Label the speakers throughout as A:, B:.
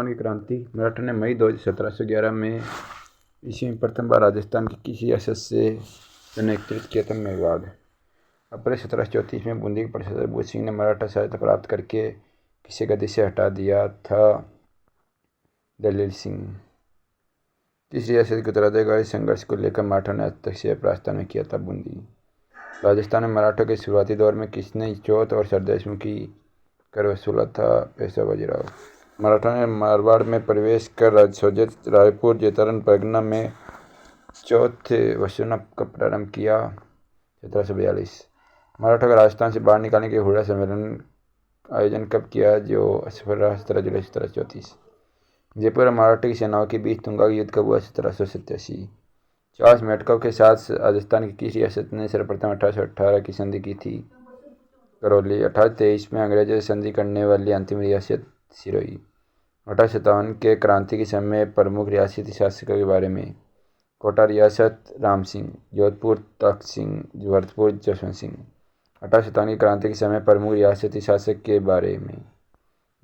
A: राजस्थान की क्रांति। मराठा ने मई 1711 में ईस्वी में प्रथम बार राजस्थान की किसी रियासत से पुनर्वितरित किया था मेवाड़। अप्रैल 1734 में बूंदी के प्रशासक भूत सिंह ने मराठा सहायता प्राप्त करके किसी गद्दी से हटा दिया था दलील सिंह। इस रियासत के उत्तराधिकारी संघर्ष को लेकर मराठा ने हस्तक्षेप राजस्थान में किया था बूंदी। राजस्थान में मराठों के शुरुआती दौर में किसने चौथ और सरदेश मुखी कर वसूला था? पेशवा बाजीराव। मराठा ने मारवाड़ में प्रवेश कर सोजत रायपुर जैतारण परगना में चौथ वसूलना का प्रारंभ किया 1742। मराठा को राजस्थान से बाहर निकालने के लिए हुड़ा सम्मेलन आयोजन कब किया जो असफल रहा? 17 जुलाई 1734। जयपुर और मराठा की सेनाओं के बीच तुंगा का युद्ध कब हुआ? 1787। चार्ल्स मेडकॉफ के साथ राजस्थान की किस रियासत ने सर्वप्रथम 1818 की संधि की थी? करौली। 1823 में अंग्रेजों से संधि करने वाली अंतिम रियासत सिरोही। 1857 के क्रांति के समय प्रमुख रियासती शासकों के बारे में। कोटा रियासत राम सिंह, जोधपुर तख्त सिंह, भरतपुर जसवंत सिंह। 1857 की क्रांति के समय प्रमुख रियासती शासक के बारे में।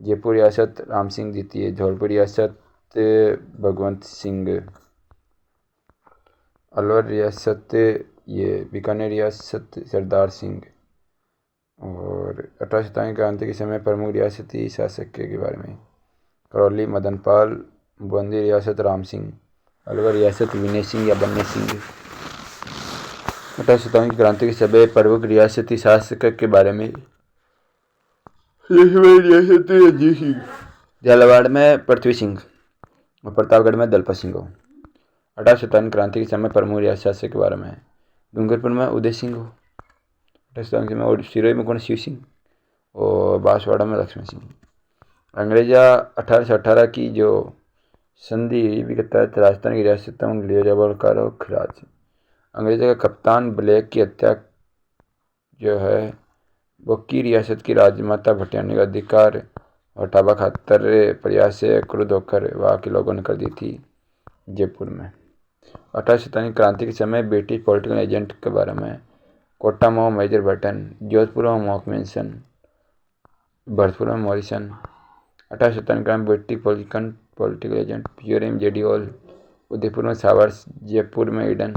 A: जयपुर रियासत राम सिंह द्वितीय, धौलपुर रियासत भगवंत सिंह, अलवर रियासत बीकानेर रियासत सरदार सिंह। और 1857 की क्रांति के समय प्रमुख रियासती शासक के बारे में। करौली मदनपाल, बूंदी रियासत राम सिंह, अलवर रियासत विनय सिंह या बन्ने सिंह। 1857 की क्रांति के समय प्रमुख रियासती शासक के बारे में। रियासत रंजीत सिंह, झालावाड़ में पृथ्वी सिंह और प्रतापगढ़ में दलपत सिंह। 1857 क्रांति के समय प्रमुख रियासती शासक के बारे में। डूंगरपुर में उदय सिंह। 1857 के समय और सिरोही में कौन? शिव सिंह और बांसवाड़ा में लक्ष्मण सिंह। अंग्रेजा 1818 की जो संधि के तहत राजस्थान की रियासतों में लियोजाबल कारो खिराज। अंग्रेजों का कप्तान ब्लैक की हत्या जो है वो की रियासत की राजमाता भटियानी का अधिकार हटावा खातर प्रयास से क्रुद्ध होकर वहाँ के लोगों ने कर दी थी जयपुर में। 1857 क्रांति के समय ब्रिटिश पॉलिटिकल एजेंट के बारे में। कोटा में मेजर बटन, जोधपुर में मॉकमेंसन, भरतपुर में मॉरिसन। 1857 ग्राम ब्रिटिश पॉलिटिकल एजेंट प्योरेम जेडीओल, उदयपुर में सावर्स, जयपुर में ईडन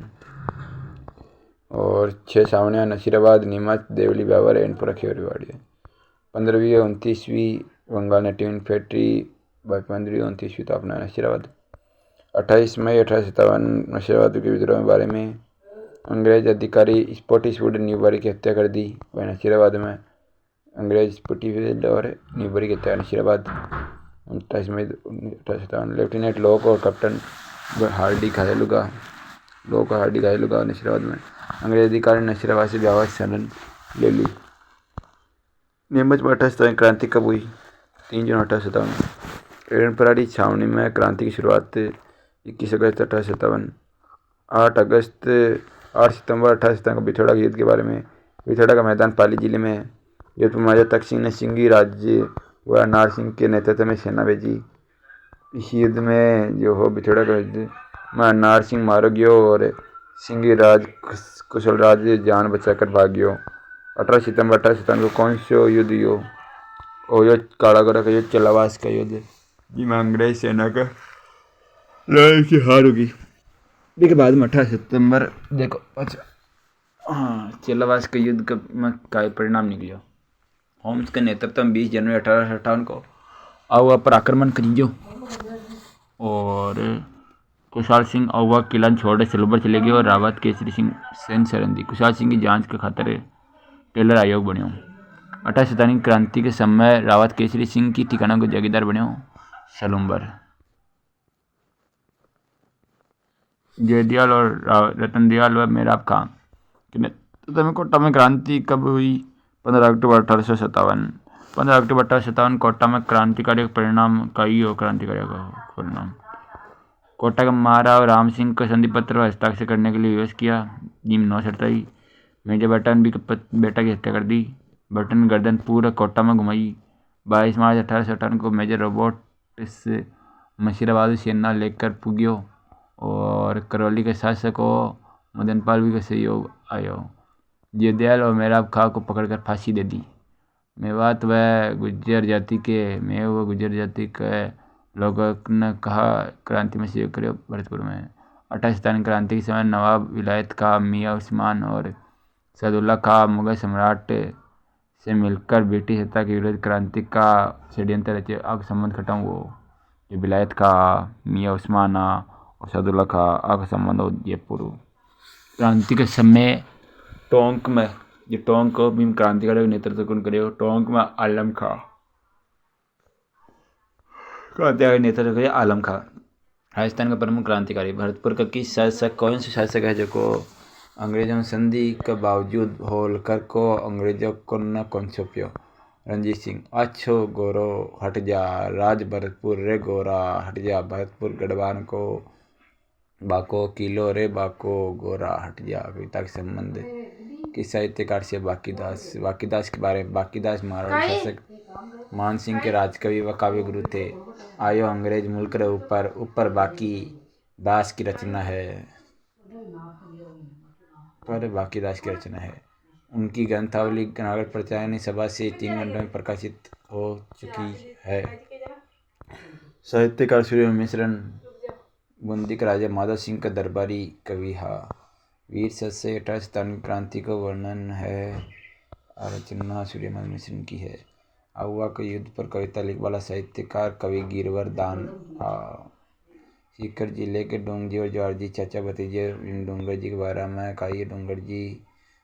A: और 6 सावनिया नसीराबाद, नीमच, देवली, ब्यावर, एनपुरा, खेवरीवाड़ी। 15वीं और 29वीं बंगाल ने ट्विन फैक्ट्री 15वीं और 29वीं स्थापना नसीराबाद। 28 मई 1857 नसीराबाद के विद्रोह के बारे में। अंग्रेज अधिकारी स्पॉटिसवुड न्यूबरी की हत्या कर दी वह नसीराबाद में। अंग्रेज स्पॉटिसवुड और न्यूबरी की हत्या नसीराबाद 28 मई 1857। लेफ्टिनेंट लॉक और कैप्टन हार्डी घायलुगा नसीराबाद में। अंग्रेज अधिकारी नसीराबाद से व्यापार शरण ले ली। नीमच में 1857 क्रांति कब हुई? 3 जून 1857। एडनपराड़ी छावनी में क्रांति की शुरुआत 21 अगस्त 1857। 8 सितंबर 1857 को बिछोड़ा के युद्ध के बारे में। बिछोड़ा का मैदान पाली जिले में है। जोधपुर महाराजा तख्त सिंह ने सिंघी राज्य व नार सिंह के नेतृत्व में सेना भेजी। इस युद्ध में जो हो बिछोड़ा का युद्ध में नार सिंह मारो गयो और सिंघी राज कुशल राज जान बचाकर भाग गयो। 18 सितंबर 1857 को कौन सा युद्ध यो कालागोरा का युद्ध, चलावास का युद्ध, जिसमें अंग्रेज सेना का लड़ाई की हार होगी। इसके बाद में 18 सितंबर देखो चलावास के युद्ध में क्या परिणाम निकलियो। होम्स के नेतृत्व में 20 जनवरी 1858 को आउवा पर आक्रमण करियो और कुशाल सिंह आउवा किला छोड़ सलूबर चले गए और रावत केसरी सिंह सेन शरण दी। कुशाल सिंह की जांच के खातिर टेलर आयोग बनियो। 1857 क्रांति के समय रावत केसरी सिंह की ठिकाना को जागीरदार बनियो सलूबर। जयदयाल और रतनदयाल व मेराब खां के नेतृत्व में कोटा में क्रांति कब हुई? 15 अक्टूबर 1857। 15 अक्टूबर 1857 कोटा में क्रांतिकारी परिणाम कई और क्रांतिकारी परिणाम। कोटा का महाराव राम सिंह को संधि पत्र पर हस्ताक्षर करने के लिए विवश किया। जिम 9 सड़ताई। मेजर बटन भी बेटा की हत्या कर दी। बटन गर्दन पूरा कोटा में घुमाई। 22 मार्च 1858 को मेजर रोबोट से मशीराबाद सेना लेकर पुगियो और करौली के शासक मदनपाल भी का सहयोग आयो। जयदयाल और मेराब खां को पकड़कर फांसी दे दी। मेवात व गुर्जर जाति के लोगों ने कहा क्रांति में सहयोग करो भरतपुर में। 28 सितंबर क्रांति के समय नवाब विलायत का मियाँ उस्मान और सैदुल्ला खां मुगल सम्राट से मिलकर ब्रिटिश सत्ता के विरुद्ध क्रांति का षड्यंत्र रचे। अब संबंध खत्म हुआ। जो विलायत का मियाँ उस्मान और सैदुल्ला खां आग संबंध हो जयपुर। क्रांति के समय टोंक में जो टोंक भीम क्रांतिकारियों के नेतृत्व कौन करे? टोंक में आलम खां क्रांतिकारी नेतृत्व करे आलम खां। राजस्थान का प्रमुख क्रांतिकारी भरतपुर का किस शासक कौन से शासक है जो अंग्रेजों में संधि के बावजूद होलकर को अंग्रेजों को न कौन सौंपियो? रणजीत सिंह। अच्छो गोरो हट जा राज भरतपुर रे गोरा हट जा भरतपुर गढ़वान को बाको किलो रे बाको गोरा हट जा। कविता के संबंध किस साहित्यकार से? बाकीदास। बाकीदास के बारे में बाकीदास महाराजा शासक मानसिंह के राजकवि व काव्य गुरु थे। आयो अंग्रेज मुल्क रे ऊपर ऊपर बाकी दास की रचना है। पर बाकीदास की रचना है। उनकी ग्रंथावली नागरिक प्रचारणी सभा से 3 घंटों में प्रकाशित हो चुकी है। साहित्यकार सूर्य मिश्रण बूंदी के राजा माधव सिंह का दरबारी कवि हा। वीर सस्य 18 सितंबर क्रांति का वर्णन है। रचना सूर्य मिश्रण की है। आहुआ के युद्ध पर कविता लिखने वाला साहित्यकार कवि गिरवर दान हा। सीकर जिले के डोंगरजी और जवारजी चाचा भतीजे डोंगर जी के बारे में कहिए। डोंगर जी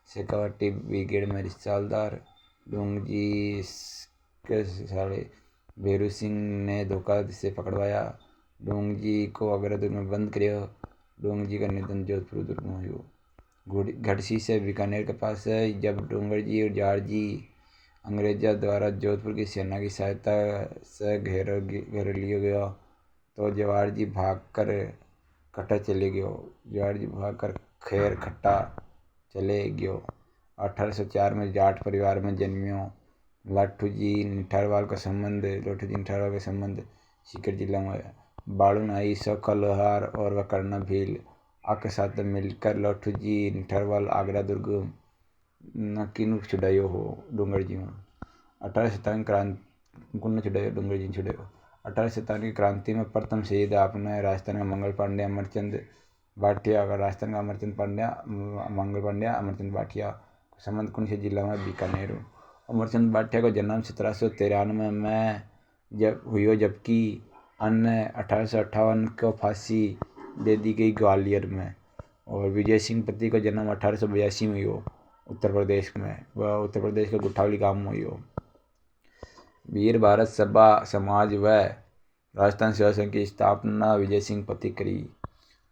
A: शेखावटी ब्रिगेड में रिसालदार डोंगरजी के साले भेरू सिंह ने धोखा से पकड़वाया। डोंगरजी को अग्रदुर्ग में बंद किया। डोंगरजी का निधन जोधपुर दुर्ग में हुआ। घड़सी से बीकानेर के पास है। जब डोंगरजी और जवारजी अंग्रेजों द्वारा जोधपुर की सेना की सहायता से घेर लिया गया तो जवारजी भागकर खट्टा चले गयो। जवारजी भागकर खैर खट्टा चले गयो। 1804 में जाट परिवार में जन्मियो। लाठूजी निठारवाल का संबंध सीकर जिला में है। बाड़ू नाई सौखा लोहार और वह करना भील के साथ मिलकर लाठूजी निठारवाल आगरा दुर्ग न किनु छुड़ायो हो डोंगर जी में। 18 सितंबर क्रांति कुन छुड़ायो डोंगर जी छुड़ायो। 18 सितंबर की क्रांति में प्रथम शहीद आपने राजस्थान का मंगल पांड्या अमरचंद भाटिया। राजस्थान का मंगल पांड्या अमरचंद भाटिया संबंध कौन से जिला में? बीकानेर। अमरचंद भाटिया को जन्म 1793 में जब हुई जबकि अन्य 1858 को फांसी दे दी गई ग्वालियर में। और विजय सिंह पति का जन्म 1882 में हुआ उत्तर प्रदेश में। वह उत्तर प्रदेश के गुठावली गांव में हुई। वीर भारत सभा समाज व राजस्थान सेवा संघ की स्थापना विजय सिंह पति करी।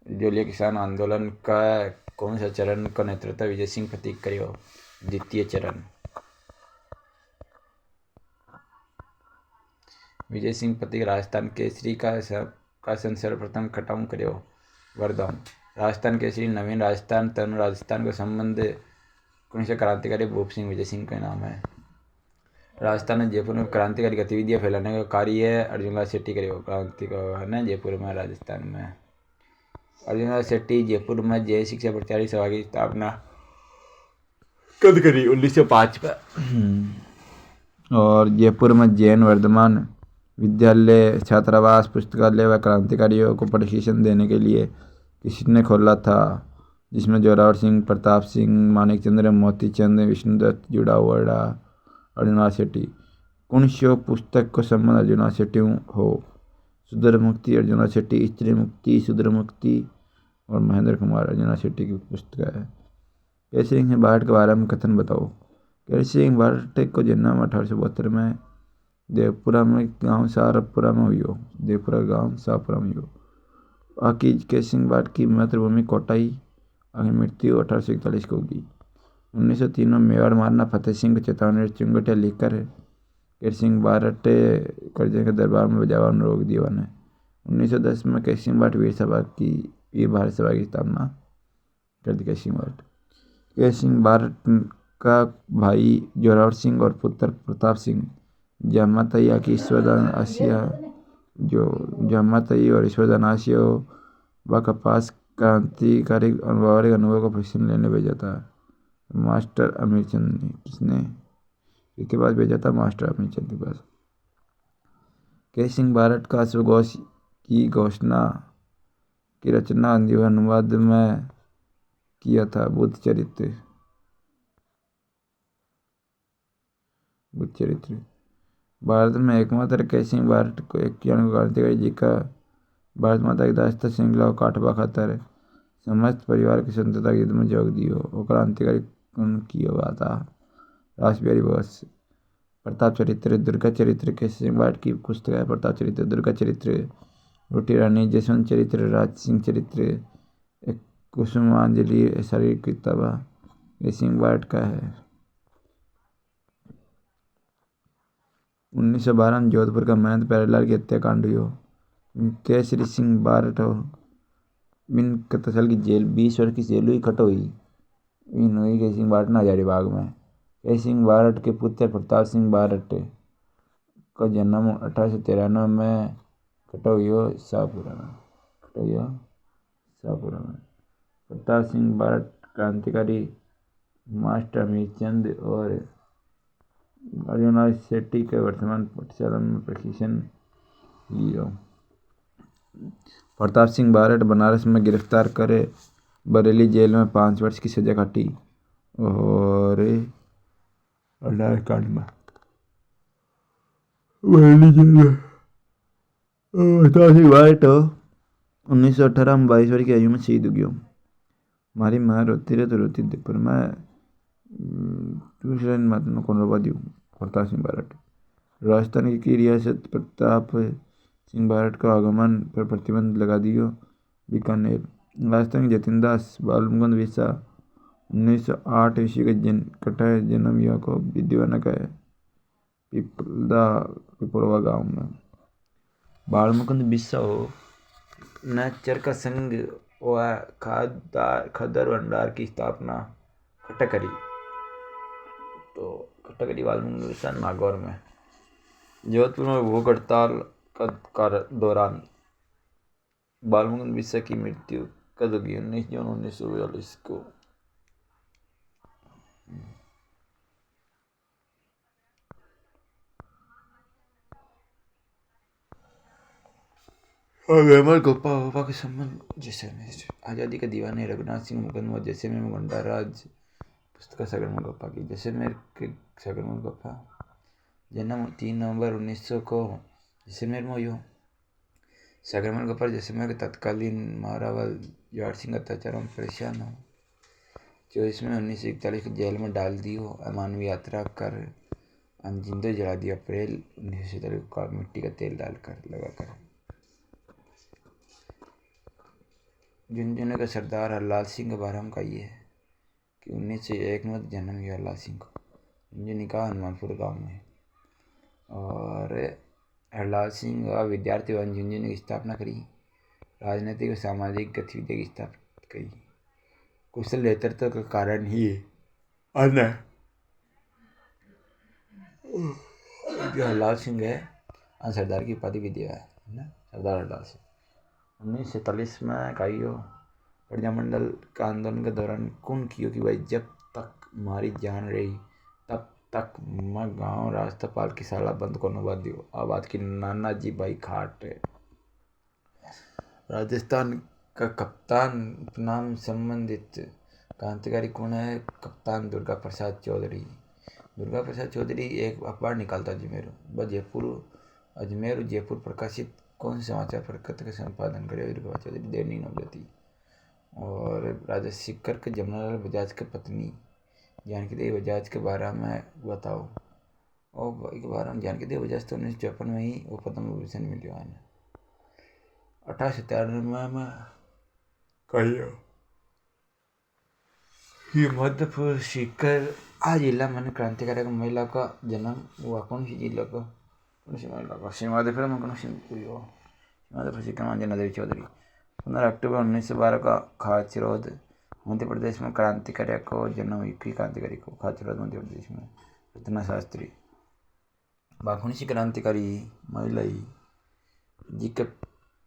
A: जोलिया किसान आंदोलन का कौन सा चरण का नेतृत्व विजय सिंह पति करियो? द्वितीय चरण। विजय सिंह पति राजस्थान केसरी का शासन सर्वप्रथम खत्म करियो। वरदान। राजस्थान केसरी नवीन राजस्थान तनु राजस्थान का संबंध कौन से क्रांतिकारी? भूप सिंह विजय सिंह का नाम है। राजस्थान में जयपुर में क्रांतिकारी गतिविधियां फैलाने का कार्य अर्जुनलाल शेट्टी करेगा। क्रांति का है ना जयपुर में राजस्थान में। अर्जुनलाल शेट्टी जयपुर में जय शिक्षा प्रचार सभा की स्थापना कब करी? 1905 में। और जयपुर में जैन वर्धमान विद्यालय छात्रावास पुस्तकालय व क्रांतिकारियों को प्रशिक्षण देने के लिए किसने खोला था? जिसमें जोरावर सिंह, प्रताप सिंह, मानिक चंद्र, मोती चंद, विष्णुदत्त जुड़ा हुआ रहा। अर्जुनलाल शेट्टी। कौन सी पुस्तक को संबंध अर्जुनलाल शेट्टी हो? सुधर मुक्ति अर्जुनलाल शेट्टी, स्त्री मुक्ति सुधर मुक्ति और महेंद्र कुमार अर्जुनलाल शेट्टी की पुस्तक है। केसरी सिंह भाट के बारे में कथन बताओ। केसरी सिंह भाट को जन्म 1872 में देवपुरा में गांव साहपुरा में हुई हो। देवपुरा गांव साहपुरा में हुई। आकी केसरी सिंह भाट की मातृभूमि कोटाई। आगे मृत्यु 1841 को होगी। 1903 में मेवाड़ मारना फतेह सिंह को चेतावनी चुंगटिया लिखकर केसरी सिंह भाट कर्जे के दरबार में बजावन रोक दिया ने। 1910 में केसरी सिंह भाट वीर भारत सभा की स्थापना कर दी। केसरी सिंह भाट। केसरी सिंह भाट का भाई जोरावर सिंह और पुत्र प्रताप सिंह जामातई की ईश्वरदान आसिया और ईश्वरदान आसिया व कपास क्रांतिकारी अनुभव का प्रशिक्षण लेने भेजा था। मास्टर अमीरचंद ने किसने इसके पास भेजा था? मास्टर अमीरचंद के पास। के सिंह भारत का स्वघोष की घोषणा की रचना हिंदी अनुवाद में किया था। बुद्ध चरित्र भारत में एकमात्र के सिंह भारत को एक क्रांतिकारी जी का भारत माता की दास्ता श्रृंखला को काटवा खातर समस्त परिवार की स्वतंत्रता युद्ध में जोग दियो। वो क्रांतिकारी कौन किया हुआ था? रासबिहारी बोस। प्रताप चरित्र, दुर्गा चरित्र के सिंह भारत की पुस्तक है। प्रताप चरित्र, दुर्गा चरित्र, रोटी रानी, जसवंत चरित्र, राज सिंह चरित्र, एक कुसुमांजलि शारीरिक किताब ये सिंह भारत का है। 1912 में जोधपुर का महंत प्यारेलाल की हत्याकांड हुई। केसरी सिंह भारत हो बिन 31 साल की जेल, 20 वर्ष की जेल हुई खट हुई के सिंह भारत ने हजारीबाग में। के सिंह भारत के पुत्र प्रताप सिंह भारत का जन्म 1893 में खटोइयो शाहपुरा में। प्रताप सिंह भारत क्रांतिकारी मास्टर अमीरचंद और अरियोनाथ शेट्टी के वर्तमान पाठशाला में प्रशिक्षण लिया। प्रताप सिंह भारत बनारस में गिरफ्तार करे बरेली जेल में 5 वर्ष की सजा काटी और कांड में बरेली जेल में प्रताप सिंह भारत 1918 में 22 वर्ष की आयु में शहीद हो गया। हमारी माँ रोती रहे तो रोती दे पर मैं दूसरे मत में कौन रोवा दूँ। प्रताप सिंह भारत। राजस्थान की रियासत प्रताप सिंह भारत का आगमन पर प्रतिबंध लगा दियो। बीकानेर। राजस्थान के जतिन दास बालमुकुंद बिरसा 1908 ईस्वी के कटय जन्म युवा को विद्यावनक है पिपलवा गांव में। बालमुकुंद बिरसा ने चरखा संघ व खदर भंडार की स्थापना खट्टा करी। तो खट्टा करी बालमुकुंद बिरसा नागौर में। जोधपुर में भूख हड़ताल का दौरान बालमुकुंद बिरसा की मृत्यु कब होगी? 19 जून 1942 को। गोपा के संबंध जैसलमेर। आज़ादी का दीवाने रघुनाथ सिंह मुकदमा जैसलमेर में गुंडा राज पुस्तक सागरमल गोपा की। जैसलमेर के सागरमल गोपा जन्म 3 नवंबर 1900 को जैसलमेर में हुआ। सागरमल गोपा जैसलमेर के तत्कालीन महारावल जवाहर सिंह अत्याचारों में परेशान हो 24 में 1941 को जेल में डाल दियो। अमानवीय यात्रा कर जिंदे जला दिया। अप्रैल 1947 को मिट्टी का तेल डालकर लगाकर। झुंझुनू का सरदार हरलाल सिंह के बारे में कही है कि 1901 में जन्म हुआ हरलाल सिंह को झुंझुनू का हनुमानपुर गांव में। और हरलाल सिंह विद्यार्थी भवन झुंझुनू की स्थापना करी। राजनीतिक और सामाजिक गतिविधियों की स्थापना करी। कुशल नेतृत्व का कारण ही अन्य जो हरलाल सिंह है सरदार की उपाधि भी दिया है ना सरदार हरलाल सिंह। 1947 में काइयो प्रजामंडल का आंदोलन के दौरान कौन कियो कि भाई जब तक हमारी जान रही तब तक मैं गांव राष्ट्रपाल की शाला बंद को नवा दियो। आबाद की नानाजी भाई खाट। राजस्थान का कप्तान उपनाम संबंधित क्रांतिकारी कौन है? कप्तान दुर्गा प्रसाद चौधरी। दुर्गा प्रसाद चौधरी एक अखबार निकालता अजमेर जयपुर प्रकाशित कौन से समाचार पत्र का संपादन करे? दुर्गा चौधरी दैनिक नवज्योति। और राजा सिक्कर के जमनालाल बजाज की पत्नी जानकी देवी बजाज के बारे में बताओ। और एक बार जानकी देवी बजाज तो 1954 में ही वो पद्म विभूषण मिले हैं। 1897 में कहियो ये मध्य प्रदेश सीकर आज जिला में क्रांतिकारी महिला का जन्म हुआ। कौन सी जिला का कौन सी महिला का? सीमादेपुर में कौन सी हुई हो? सीमादेपुर सीकर अंजना देवी चौधरी। 15 अक्टूबर 1912 का खाचरोद मध्य प्रदेश में क्रांतिकारी को जन्म हुई। क्रांतिकारी को खाचरोद मध्य प्रदेश में। रत्ना शास्त्री बाखुनी सी क्रांतिकारी महिला जी का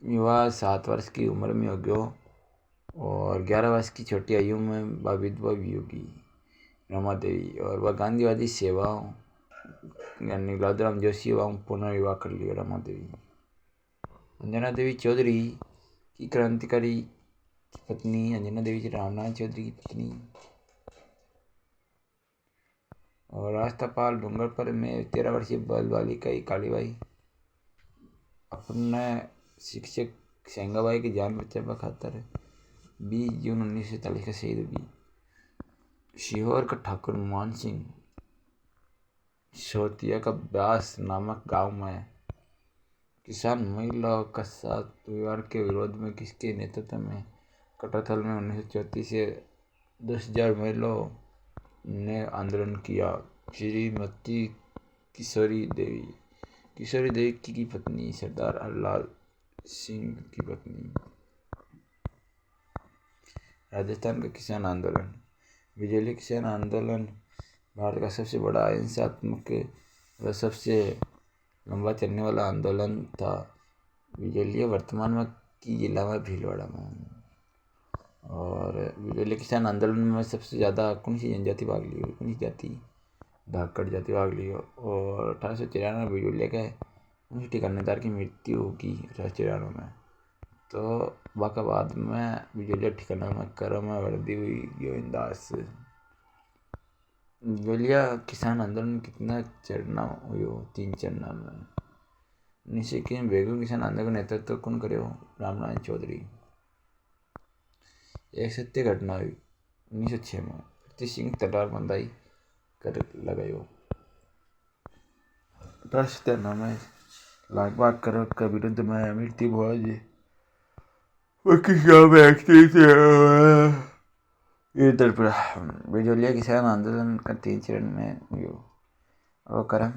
A: विवाह 7 वर्ष की उम्र में हो गया और 11 वर्ष की छोटी आयु में विधवा भी होगी रमा देवी। और वह गांधीवादी सेवाओं ज्ञानी लादराम जोशी एवं पुनर्विवाह कर लिया रमा देवी। अंजना देवी चौधरी की क्रांतिकारी पत्नी अंजना देवी जी रामनाथ चौधरी की पत्नी और राष्ट्रपाल डूंगरपुर में 13 वर्षीय बाल बालिका कालीबाई अपने शिक्षक सेंगाबाई की जान बचाने खातर 20 जून 1947 का शहीद हुई। सीहोर का ठाकुर मान सिंह सोतिया का ब्यास नामक गांव में किसान महिलाओं का साथ विवाह के विरोध में किसके नेतृत्व में कटौथल में 1934 से 10,000 महिलाओं ने आंदोलन किया। श्रीमती किशोरी देवी की पत्नी सरदार हरलाल सिंह की पत्नी। राजस्थान का किसान आंदोलन। बिजली किसान आंदोलन भारत का सबसे बड़ा हिंसात्मक व सबसे लंबा चलने वाला आंदोलन था। बिजलिया वर्तमान में की जिला में भीलवाड़ा में। और बिजली किसान आंदोलन में सबसे ज़्यादा कौन सी जनजाति भाग ली हो? कौन सी जाति? धाकड़ जाति भाग ली हो। और 1893 में बिजलिया के कौन सी ठिकानेदार की मृत्यु होगी 1893 में। तो बाकाबाद में बिजलिया ठिकाना में करम में वृद्धि हुई गोविंदास। बिजलिया किसान आंदोलन कितना चरना हुई? 3 चरना में। 1921 में बेगू किसान आंदोलन का नेतृत्व कौन करे हो? रामनाथ चौधरी। एक सत्य घटना हुई 1906 में प्रीति सिंह तलवार बंदाई कर लगायो। 1893 में लागबाग करोड़ के विरुद्ध में मृत्यु भोज बिजलिया किसान आंदोलन का 3 चरण में हुई। और करम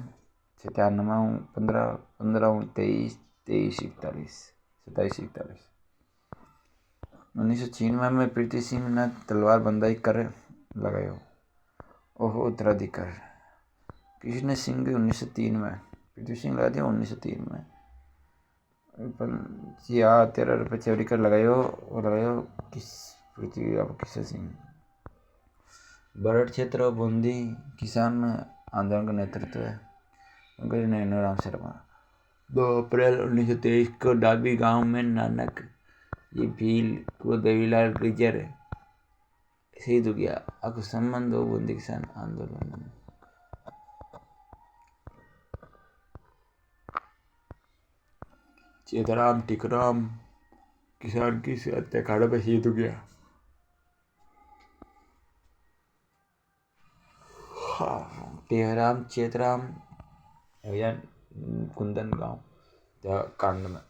A: 97 15 23 23 41 27 41। 1996 में प्रीति सिंह ने तलवार बंदाई कर लगायो। ओहो उत्तराधिकार कृष्ण सिंह 1903 में प्रीति सिंह लगा दिया 1903 में। 13 रुपये चोरी कर लगायो किस पृथ्वी अब किशन सिंह। बरठ क्षेत्र और बूंदी किसान आंदोलन का नेतृत्व है नैनो राम शर्मा। 2 अप्रैल 1923 को डाबी गांव में नानक ये भील को देवीलाल गुर्जर शहीद हो गया। अब संबंध हो बूंदी किसान आंदोलन। चेतराम टिकराम किसान की हत्याकांड में शहीद हो गया। टेहराम चेतराम कुंदन गांव कांड में।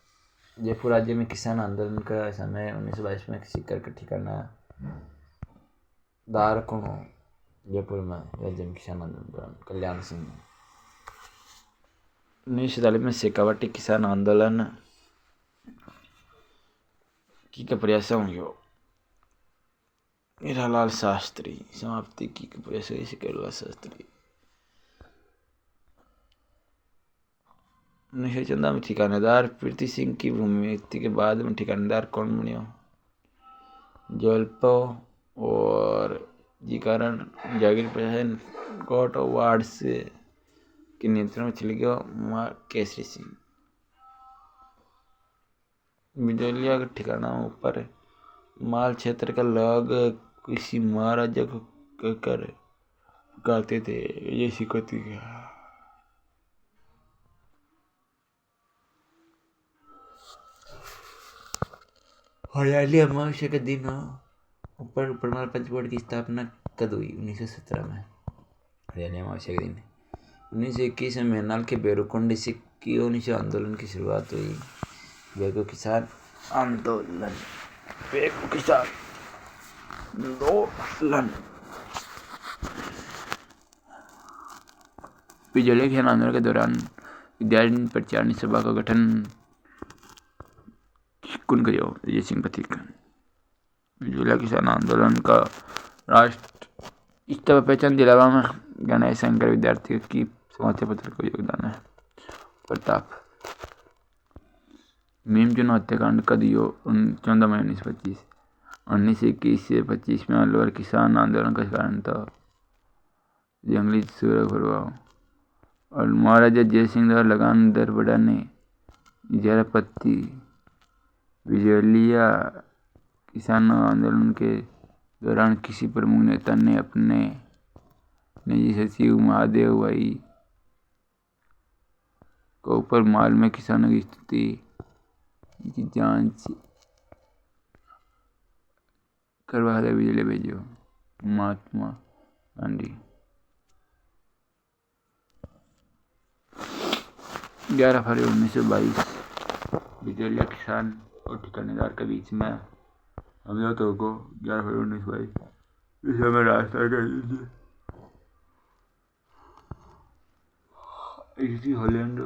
A: जयपुर राज्य में किसान आंदोलन का समय 1922 में सीकर का ठिकाना दार कौन हो? जयपुर में राज्य में किसान आंदोलन कल्याण सिंह। 1947 में शेखावटी किसान आंदोलन की का प्रयास होंगे। हीरालाल शास्त्री समाप्ति की प्रयास हीरालाल शास्त्री। 1914 में ठिकानेदार प्रीति सिंह की भूमि के बाद में ठिकानेदार कौन बनियो? जलपो और जी कारण जागीर प्रशासन कोर्ट और वार्ड से के नियंत्रण में चले गया केसरी सिंह। बिजलिया का ठिकाना ऊपर माल क्षेत्र का लोग किसी महाराजा को कहकर गाते थे ये सिकोती का। हरियाली अमावस्या के दिन ऊपर परमार पंच बोर्ड की स्थापना कब हुई? 1917 में हरियाली अमावस्या के दिन। 1921 में मैनाल के बेरुकुंड से कियोनिशा आंदोलन की शुरुआत हुई। बेगू किसान आंदोलन बिजली किसान आंदोलन के दौरान विद्यार्थी प्रचारणी सभा का गठन कौन करियो? विजय सिंह पथिक। बिजली किसान आंदोलन का राष्ट्र इस्तीफा पहचान दिलावा में गणेश शंकर विद्यार्थी की समाचार पत्र का योगदान है। प्रताप मीमचुन हत्याकांड का दियो 14 मई 1925। 1921 से 25 में अलवर किसान आंदोलन का कारण था जंगली सुरक्षा।
B: और महाराजा जय सिंह द्वारा लगान दर बढ़ाने, इजारा पत्ती, बिजलिया। किसानों आंदोलन के दौरान किसी प्रमुख नेता ने अपने निजी सचिव महादेव भाई को ऊपर माल में किसानों की स्थिति की जांच करवा दे, बिजली भेजो। महात्मा गांधी। 11 फरवरी 1922 बिजलिया किसान और ठिकानेदार के बीच में समझौतों को 11 फरवरी 1922 इस समय रास्ता कर दीजिए। हॉलैंड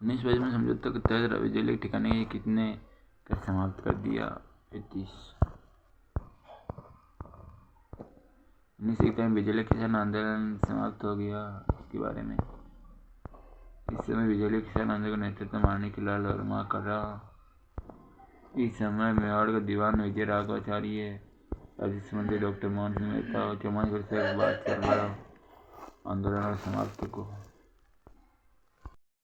B: 1922 में समझौते के तहत बिजली के ठिकाने कितने का समाप्त कर दिया। 35 1961 में बिजली किसान आंदोलन समाप्त हो गया। इसके बारे में इस समय बिजली किसान आंदोलन का नेतृत्व माननीय लाल वर्मा कर रहा। इस समय मेवाड़ का दीवान विजय राघवाचार्य, राजस्व मंत्री डॉक्टर मोहन सिंह मेहता और चौमानी परिषद बात कर रहा आंदोलन और समाप्ति को।